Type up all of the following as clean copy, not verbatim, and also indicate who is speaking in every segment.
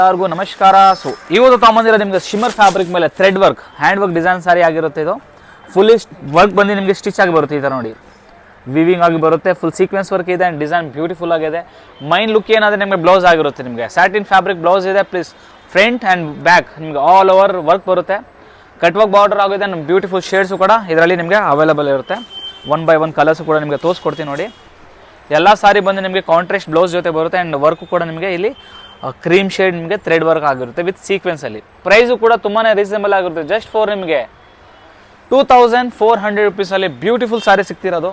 Speaker 1: ಎಲ್ಲರಿಗೂ ನಮಸ್ಕಾರ. ಸೊ ಇವತ್ತು ತಗೊಂಬಂದಿರೋ ನಿಮಗೆ ಶಿಮ್ಮರ್ ಫ್ಯಾಬ್ರಿಕ್ ಮೇಲೆ thread work hand work design sari ಆಗಿರುತ್ತೆ. ಇದು ಫುಲ್ಲಿ ವರ್ಕ್ ಬಂದು ನಿಮಗೆ ಸ್ಟಿಚ್ ಆಗಿ ಬರುತ್ತೆ. ಈ ಥರ ನೋಡಿ ವಿವಿಂಗ್ ಆಗಿ ಬರುತ್ತೆ. ಫುಲ್ ಸೀಕ್ವೆನ್ಸ್ ವರ್ಕ್ ಇದೆ ಆ್ಯಂಡ್ ಡಿಸೈನ್ ಬ್ಯೂಟಿಫುಲ್ ಆಗಿದೆ. ಮೈನ್ ಲುಕ್ ಏನಾದರೆ ನಿಮಗೆ ಬ್ಲೌಸ್ ಆಗಿರುತ್ತೆ. ನಿಮಗೆ ಸ್ಯಾಟಿನ್ ಫ್ಯಾಬ್ರಿಕ್ ಬ್ಲೌಸ್ ಇದೆ. ಪ್ಲೀಸ್ ಫ್ರಂಟ್ ಆ್ಯಂಡ್ ಬ್ಯಾಕ್ ನಿಮಗೆ ಆಲ್ ಓವರ್ ವರ್ಕ್ ಬರುತ್ತೆ. ಕಟ್ ವರ್ಕ್ ಬಾರ್ಡರ್ ಆಗಿದೆ. ನಮ್ಮ ಬ್ಯೂಟಿಫುಲ್ ಶೇಡ್ಸು ಕೂಡ ಇದರಲ್ಲಿ ನಿಮಗೆ ಅವೈಲೇಬಲ್ ಇರುತ್ತೆ. 1 by 1 ಕಲರ್ಸು ಕೂಡ ನಿಮಗೆ ತೋರಿಸ್ಕೊಡ್ತೀನಿ ನೋಡಿ. ಎಲ್ಲ ಸಾರಿ ಬಂದು ನಿಮಗೆ ಕಾಂಟ್ರಾಸ್ಟ್ ಬ್ಲೌಸ್ ಜೊತೆ ಬರುತ್ತೆ ಆ್ಯಂಡ್ ವರ್ಕು ಕೂಡ ನಿಮಗೆ ಇಲ್ಲಿ ಕ್ರೀಮ್ ಶೇಡ್ ನಿಮಗೆ ಥ್ರೆಡ್ ವರ್ಕ್ ಆಗಿರುತ್ತೆ ವಿತ್ ಸೀಕ್ವೆನ್ಸಲ್ಲಿ. ಪ್ರೈಸು ಕೂಡ ತುಂಬಾ ರೀಸನಬಲ್ ಆಗಿರುತ್ತೆ. ಜಸ್ಟ್ ಫಾರ್ ನಿಮಗೆ 2400 ರುಪೀಸಲ್ಲಿ ಬ್ಯೂಟಿಫುಲ್ ಸಾರಿ ಸಿಗ್ತಿರೋದು.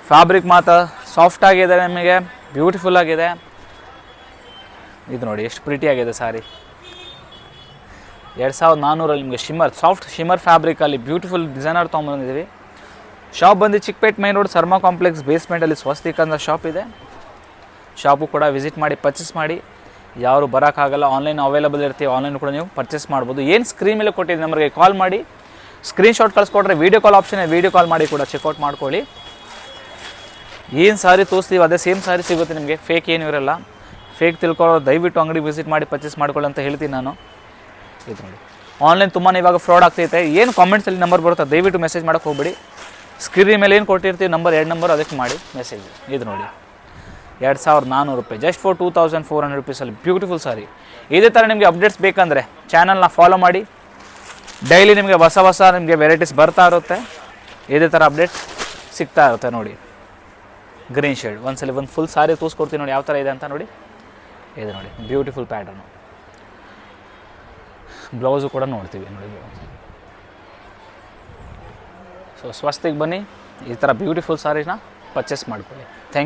Speaker 1: ಫ್ಯಾಬ್ರಿಕ್ ಮಾತ್ರ ಸಾಫ್ಟ್ ಆಗಿದೆ, ನಿಮಗೆ ಬ್ಯೂಟಿಫುಲ್ ಆಗಿದೆ. ಇದು ನೋಡಿ ಎಷ್ಟು ಪ್ರಿಟಿ ಆಗಿದೆ ಸಾರಿ. 2400 ನಿಮಗೆ ಶಿಮ್ಮರ್ ಸಾಫ್ಟ್ ಶಿಮ್ಮರ್ ಫ್ಯಾಬ್ರಿಕಲ್ಲಿ ಬ್ಯೂಟಿಫುಲ್ ಡಿಸೈನರ್ ತೊಗೊಂಬಂದಿದ್ದೀವಿ. ಶಾಪ್ ಬಂದು Chickpet main road Sarma complex ಬೇಸ್ಮೆಂಟಲ್ಲಿ ಸ್ವಸ್ತಿಕ್ ಅಂತ ಶಾಪ್ ಇದೆ. ಶಾಪು ಕೂಡ ವಿಸಿಟ್ ಮಾಡಿ ಪರ್ಚೇಸ್ ಮಾಡಿ. ಯಾರು ಬರೋಕ್ಕಾಗಲ್ಲ, ಆನ್ಲೈನ್ ಅವೈಲೇಬಲ್ ಇರ್ತೀವಿ. ಆನ್ಲೈನ್ ಕೂಡ ನೀವು ಪರ್ಚೇಸ್ ಮಾಡ್ಬೋದು. ಏನು ಸ್ಕ್ರೀನ್ ಮೇಲೆ ಕೊಟ್ಟಿದ್ದು ನಮಗೆ ಕಾಲ್ ಮಾಡಿ ಸ್ಕ್ರೀನ್ಶಾಟ್ ಕಳಿಸ್ಕೊಟ್ರೆ ವೀಡಿಯೋ ಕಾಲ್ ಆಪ್ಷನ್ ಇದೆ. ವೀಡಿಯೋ ಕಾಲ್ ಮಾಡಿ ಕೂಡ ಚೆಕ್ಔಟ್ ಮಾಡ್ಕೊಳ್ಳಿ. ಏನು ಸಾರಿ ತೋರಿಸ್ತೀವಿ ಅದೇ ಸೇಮ್ ಸಾರಿ ಸಿಗುತ್ತೆ ನಿಮಗೆ. ಫೇಕ್ ಏನು ಇರಲ್ಲ. ಫೇಕ್ ತಿಳ್ಕೊಳ್ಳೋ ದಯವಿಟ್ಟು ಅಂಗಡಿ ವಿಸಿಟ್ ಮಾಡಿ ಪರ್ಚೇಸ್ ಮಾಡ್ಕೊಳ್ಳಿ ಅಂತ ಹೇಳ್ತೀನಿ ನಾನು. ಇದು ನೋಡಿ ಆನ್ಲೈನ್ ತುಂಬಾ ಇವಾಗ ಫ್ರಾಡ್ ಆಗ್ತೈತೆ. ಏನು ಕಾಮೆಂಟ್ಸಲ್ಲಿ ನಂಬರ್ ಬರುತ್ತೆ ದಯವಿಟ್ಟು ಮೆಸೇಜ್ ಮಾಡೋಕ್ಕೆ ಹೋಗ್ಬೇಡಿ. ಸ್ಕ್ರೀನ್ ಮೇಲೆ ಏನು ಕೊಟ್ಟಿರ್ತೀವಿ ನಂಬರ್ 2 ನಂಬರ್ ಅದಕ್ಕೆ ಮಾಡಿ ಮೆಸೇಜ್. ಇದು ನೋಡಿ 2400 ರೂಪಾಯಿ ಜಸ್ಟ್ ಫಾರ್ 2400 ರುಪೀಸಲ್ಲಿ ಬ್ಯೂಟಿಫುಲ್ ಸಾರಿ. ಇದೇ ಥರ ನಿಮಗೆ ಅಪ್ಡೇಟ್ಸ್ ಬೇಕಂದರೆ ಚಾನಲ್ನ ಫಾಲೋ ಮಾಡಿ. ಡೈಲಿ ನಿಮಗೆ ಹೊಸ ನಿಮಗೆ ವೆರೈಟೀಸ್ ಬರ್ತಾ ಇರುತ್ತೆ. ಇದೇ ಥರ ಅಪ್ಡೇಟ್ಸ್ ಸಿಗ್ತಾ ಇರುತ್ತೆ ನೋಡಿ. ಗ್ರೀನ್ ಶೇಡ್ ಒಂದ್ಸಲಿ ಒಂದು ಫುಲ್ ಸಾರಿ ತೋರಿಸ್ಕೊಡ್ತೀನಿ ನೋಡಿ ಯಾವ ಥರ ಇದೆ ಅಂತ ನೋಡಿ. ಇದು ನೋಡಿ ಬ್ಯೂಟಿಫುಲ್ ಪ್ಯಾಟರ್ನು. ಬ್ಲೌಸು ಕೂಡ ನೋಡ್ತೀವಿ ನೋಡಿ. ಸೊ ಸ್ವಸ್ತಿಗೆ ಬನ್ನಿ, ಈ ಥರ ಬ್ಯೂಟಿಫುಲ್ ಸಾರಿನ ಪರ್ಚೇಸ್ ಮಾಡ್ಕೊಳ್ಳಿ. Thank you.